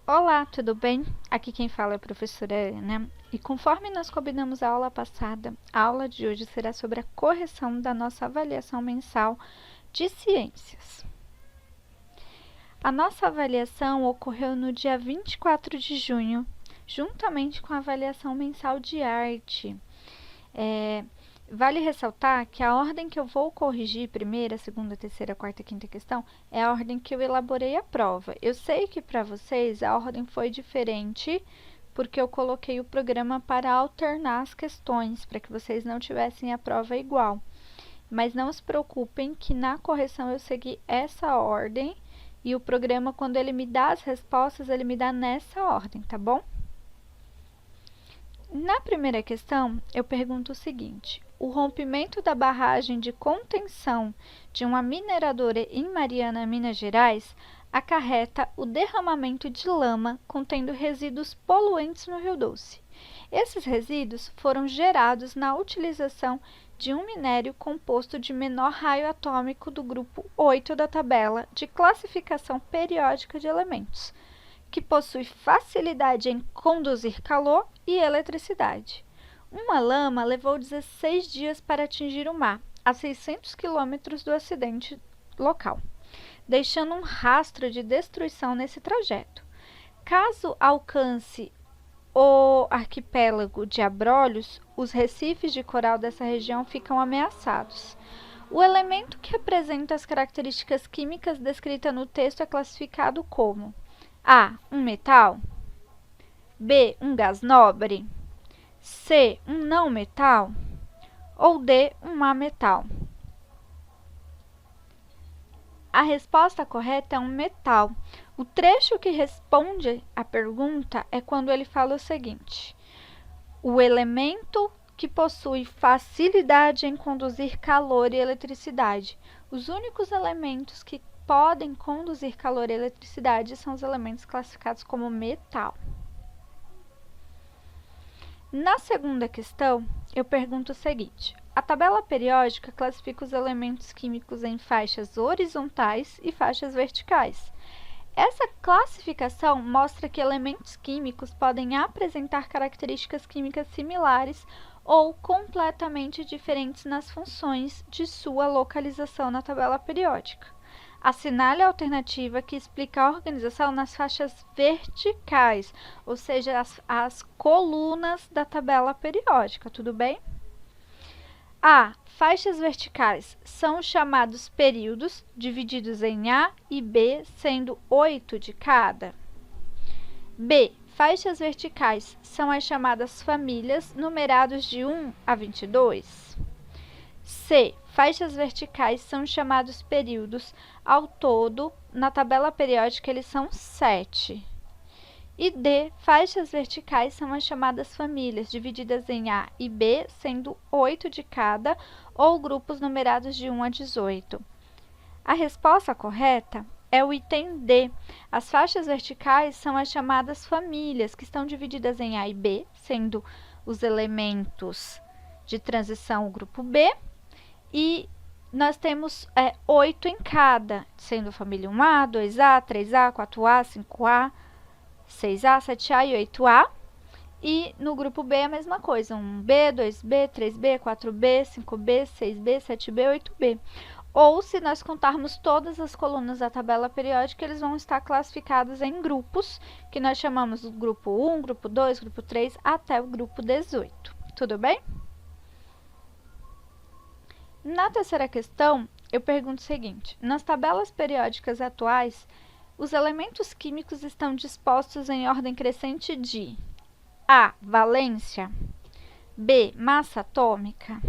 Olá, tudo bem? Aqui quem fala é a professora Ana, e conforme nós combinamos a aula passada, a aula de hoje será sobre a correção da nossa avaliação mensal de ciências. A nossa avaliação ocorreu no dia 24 de junho, juntamente com a avaliação mensal de arte. Vale ressaltar que a ordem que eu vou corrigir, primeira, segunda, terceira, quarta e quinta questão, é a ordem que eu elaborei a prova. Eu sei que para vocês a ordem foi diferente, porque eu coloquei o programa para alternar as questões, para que vocês não tivessem a prova igual. Mas não se preocupem que na correção eu segui essa ordem, e o programa, quando ele me dá as respostas, ele me dá nessa ordem, tá bom? Na primeira questão, eu pergunto o seguinte: o rompimento da barragem de contenção de uma mineradora em Mariana, Minas Gerais, acarreta o derramamento de lama contendo resíduos poluentes no Rio Doce. Esses resíduos foram gerados na utilização de um minério composto de menor raio atômico do grupo 8 da tabela de classificação periódica de elementos, que possui facilidade em conduzir calor e eletricidade. Uma lama levou 16 dias para atingir o mar, a 600 quilômetros do acidente local, deixando um rastro de destruição nesse trajeto. Caso alcance o arquipélago de Abrolhos, os recifes de coral dessa região ficam ameaçados. O elemento que apresenta as características químicas descritas no texto é classificado como A. Um metal. B. Um gás nobre. C. Um não metal. Ou D. Um ametal. A resposta correta é um metal. O trecho que responde à pergunta é quando ele fala o seguinte: o elemento que possui facilidade em conduzir calor e eletricidade. Os únicos elementos que podem conduzir calor e eletricidade são os elementos classificados como metal. Na segunda questão, eu pergunto o seguinte: a tabela periódica classifica os elementos químicos em faixas horizontais e faixas verticais. Essa classificação mostra que elementos químicos podem apresentar características químicas similares ou completamente diferentes nas funções de sua localização na tabela periódica. Assinale a alternativa que explica a organização nas faixas verticais, ou seja, as colunas da tabela periódica, tudo bem? A. Faixas verticais são chamados períodos, divididos em A e B, sendo 8 de cada. B. Faixas verticais são as chamadas famílias, numerados de 1 a 22. C. Faixas verticais são chamados períodos. Ao todo, na tabela periódica, eles são 7. E D. Faixas verticais são as chamadas famílias, divididas em A e B, sendo 8 de cada, ou grupos numerados de 1 a 18. A resposta correta é o item D. As faixas verticais são as chamadas famílias, que estão divididas em A e B, sendo os elementos de transição o grupo B, e nós temos 8 em cada, sendo família 1A, 2A, 3A, 4A, 5A, 6A, 7A e 8A. E no grupo B a mesma coisa, 1B, 2B, 3B, 4B, 5B, 6B, 7B, 8B. Ou, se nós contarmos todas as colunas da tabela periódica, eles vão estar classificados em grupos, que nós chamamos do grupo 1, grupo 2, grupo 3, até o grupo 18. Tudo bem? Na terceira questão, eu pergunto o seguinte: nas tabelas periódicas atuais, os elementos químicos estão dispostos em ordem crescente de A. Valência. B. Massa atômica.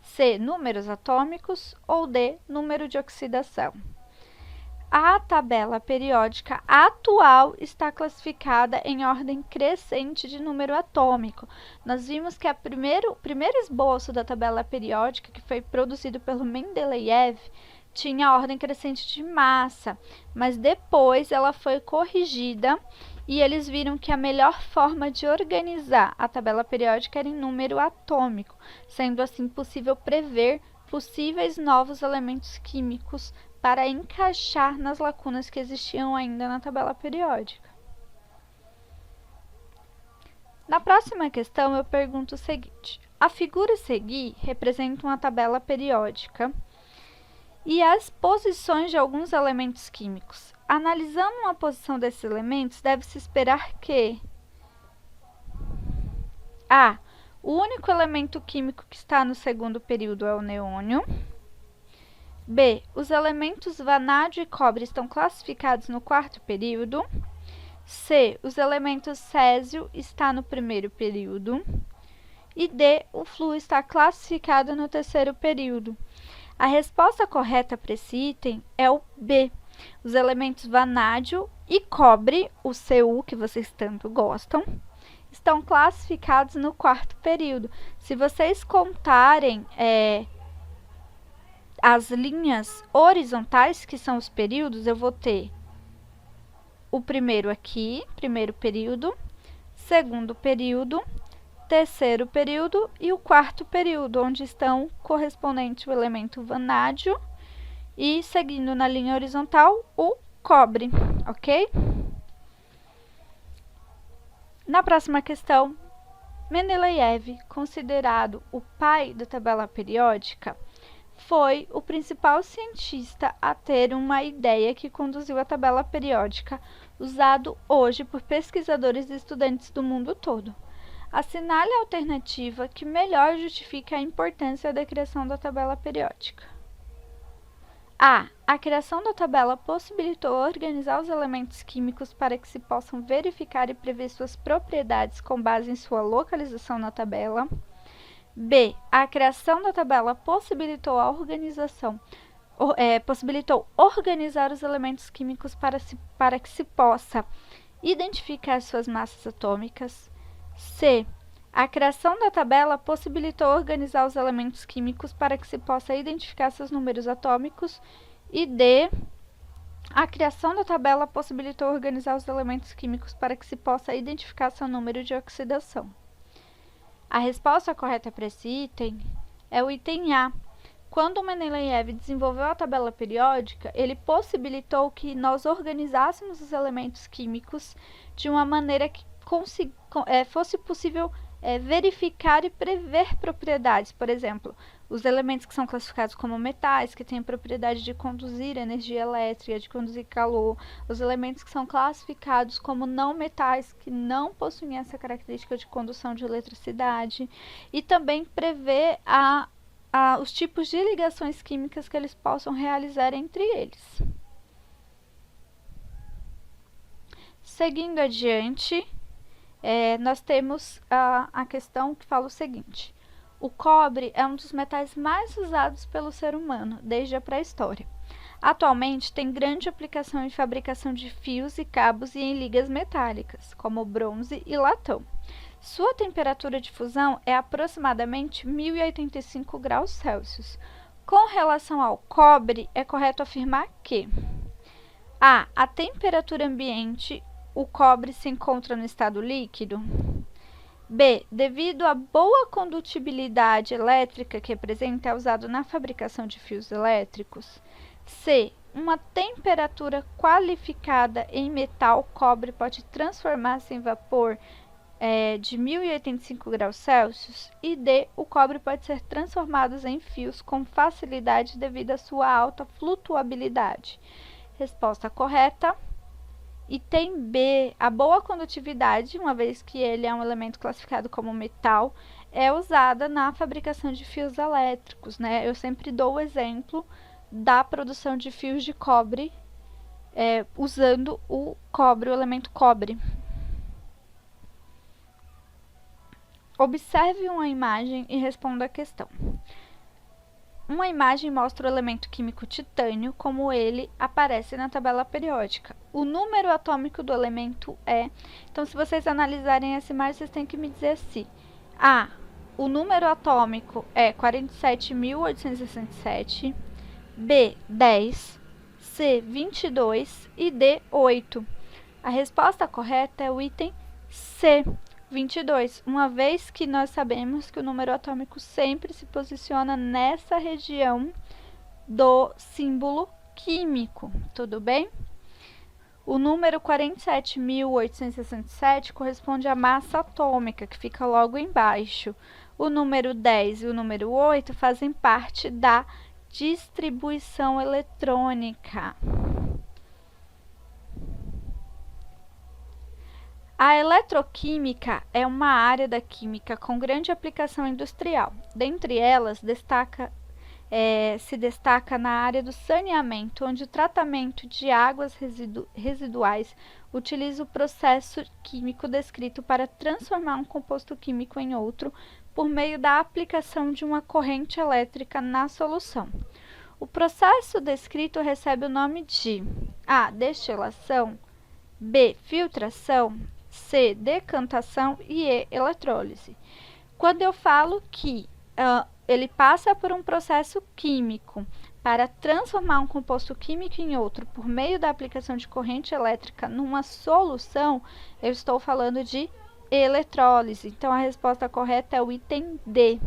C. Números atômicos. Ou D. Número de oxidação. A tabela periódica atual está classificada em ordem crescente de número atômico. Nós vimos que o primeiro esboço da tabela periódica, que foi produzido pelo Mendeleev, tinha ordem crescente de massa, mas depois ela foi corrigida e eles viram que a melhor forma de organizar a tabela periódica era em número atômico, sendo assim possível prever possíveis novos elementos químicos para encaixar nas lacunas que existiam ainda na tabela periódica. Na próxima questão, eu pergunto o seguinte: a figura a seguir representa uma tabela periódica e as posições de alguns elementos químicos. Analisando uma posição desses elementos, deve-se esperar que A. O único elemento químico que está no segundo período é o neônio. B. Os elementos vanádio e cobre estão classificados no quarto período. C. Os elementos césio está no primeiro período. E D. O flúor está classificado no terceiro período. A resposta correta para esse item é o B. Os elementos vanádio e cobre, o Cu, que vocês tanto gostam, estão classificados no quarto período. Se vocês contarem as linhas horizontais, que são os períodos, eu vou ter o primeiro aqui, primeiro período, segundo período, terceiro período e o quarto período, onde estão correspondente o elemento vanádio e, seguindo na linha horizontal, o cobre, ok? Na próxima questão, Mendeleev, considerado o pai da tabela periódica, foi o principal cientista a ter uma ideia que conduziu a tabela periódica, usado hoje por pesquisadores e estudantes do mundo todo. Assinale a alternativa que melhor justifica a importância da criação da tabela periódica. A. A criação da tabela possibilitou organizar os elementos químicos para que se possam verificar e prever suas propriedades com base em sua localização na tabela. B. A criação da tabela possibilitou organizar os elementos químicos para que se possa identificar suas massas atômicas. C. A criação da tabela possibilitou organizar os elementos químicos para que se possa identificar seus números atômicos. E D. A criação da tabela possibilitou organizar os elementos químicos para que se possa identificar seu número de oxidação. A resposta correta para esse item é o item A. Quando Mendeleev desenvolveu a tabela periódica, ele possibilitou que nós organizássemos os elementos químicos de uma maneira que fosse possível verificar e prever propriedades. Por exemplo, os elementos que são classificados como metais, que têm a propriedade de conduzir energia elétrica, de conduzir calor. Os elementos que são classificados como não metais, que não possuem essa característica de condução de eletricidade. E também prever os tipos de ligações químicas que eles possam realizar entre eles. Seguindo adiante, nós temos a questão que fala o seguinte: o cobre é um dos metais mais usados pelo ser humano desde a pré-história. Atualmente tem grande aplicação em fabricação de fios e cabos e em ligas metálicas, como bronze e latão. Sua temperatura de fusão é aproximadamente 1085 graus Celsius. Com relação ao cobre, é correto afirmar que a temperatura ambiente, o cobre se encontra no estado líquido. B. Devido à boa condutibilidade elétrica que apresenta, é usado na fabricação de fios elétricos. C. Uma temperatura qualificada em metal cobre pode transformar-se em vapor de 1085 graus Celsius. E D. O cobre pode ser transformado em fios com facilidade devido à sua alta flutuabilidade. Resposta correta. Item B, a boa condutividade, uma vez que ele é um elemento classificado como metal, é usada na fabricação de fios elétricos, né? Eu sempre dou o exemplo da produção de fios de cobre usando o cobre, o elemento cobre. Observe uma imagem e responda a questão. Uma imagem mostra o elemento químico titânio, como ele aparece na tabela periódica. O número atômico do elemento é... Então, se vocês analisarem essa imagem, vocês têm que me dizer se A. O número atômico é 47.867, B. 10, C. 22 e D. 8. A resposta correta é o item C. 22, uma vez que nós sabemos que o número atômico sempre se posiciona nessa região do símbolo químico, tudo bem? O número 47.867 corresponde à massa atômica, que fica logo embaixo. O número 10 e o número 8 fazem parte da distribuição eletrônica. A eletroquímica é uma área da química com grande aplicação industrial. Dentre elas, se destaca na área do saneamento, onde o tratamento de águas residuais utiliza o processo químico descrito para transformar um composto químico em outro por meio da aplicação de uma corrente elétrica na solução. O processo descrito recebe o nome de A. Destilação, B. Filtração, C. Decantação e E. Eletrólise. Quando eu falo que ele passa por um processo químico para transformar um composto químico em outro por meio da aplicação de corrente elétrica numa solução, eu estou falando de eletrólise. Então, a resposta correta é o item D.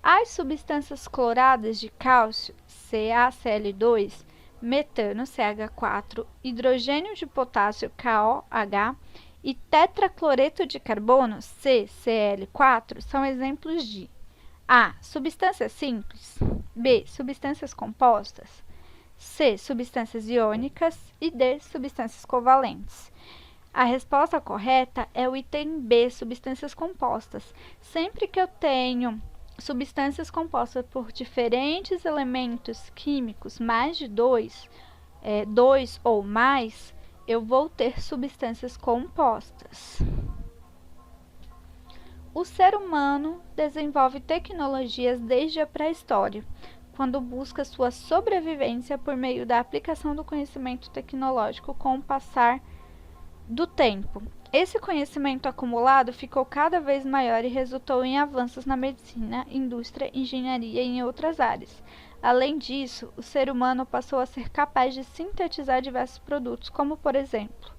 As substâncias cloradas de cálcio, CaCl2, metano, CH4, hidrogênio de potássio, KOH, e tetracloreto de carbono, CCl4, são exemplos de A. Substâncias simples, B. Substâncias compostas, C. Substâncias iônicas e D. Substâncias covalentes. A resposta correta é o item B, substâncias compostas. Sempre que eu tenho substâncias compostas por diferentes elementos químicos, mais de dois ou mais, eu vou ter substâncias compostas. O ser humano desenvolve tecnologias desde a pré-história, quando busca sua sobrevivência por meio da aplicação do conhecimento tecnológico com o passar do tempo. Esse conhecimento acumulado ficou cada vez maior e resultou em avanços na medicina, indústria, engenharia e em outras áreas. Além disso, o ser humano passou a ser capaz de sintetizar diversos produtos, como, por exemplo,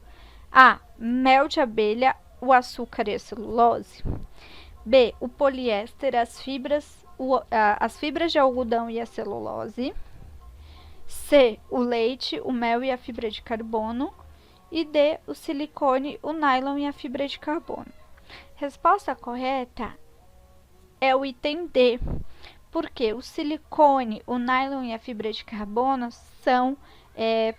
A. Mel de abelha, o açúcar e a celulose. B. O poliéster, as fibras de algodão e a celulose. C. O leite, o mel e a fibra de carbono. E D. O silicone, o nylon e a fibra de carbono. Resposta correta é o item D, porque o silicone, o nylon e a fibra de carbono são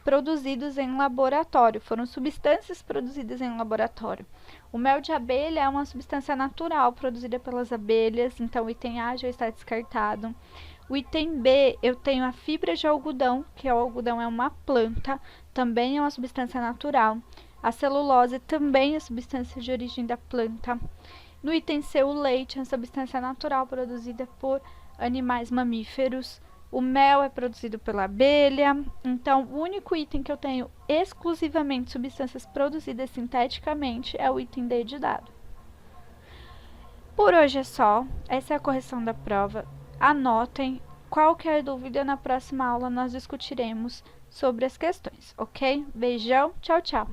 produzidos em laboratório, foram substâncias produzidas em laboratório. O mel de abelha é uma substância natural produzida pelas abelhas, então o item A já está descartado. O item B, eu tenho a fibra de algodão, que o algodão é uma planta, também é uma substância natural. A celulose também é substância de origem da planta. No item C, o leite é uma substância natural produzida por animais mamíferos. O mel é produzido pela abelha. Então, o único item que eu tenho exclusivamente substâncias produzidas sinteticamente é o item D de dado. Por hoje é só. Essa é a correção da prova. Anotem. Qualquer dúvida, na próxima aula nós discutiremos sobre as questões, ok? Beijão, tchau, tchau!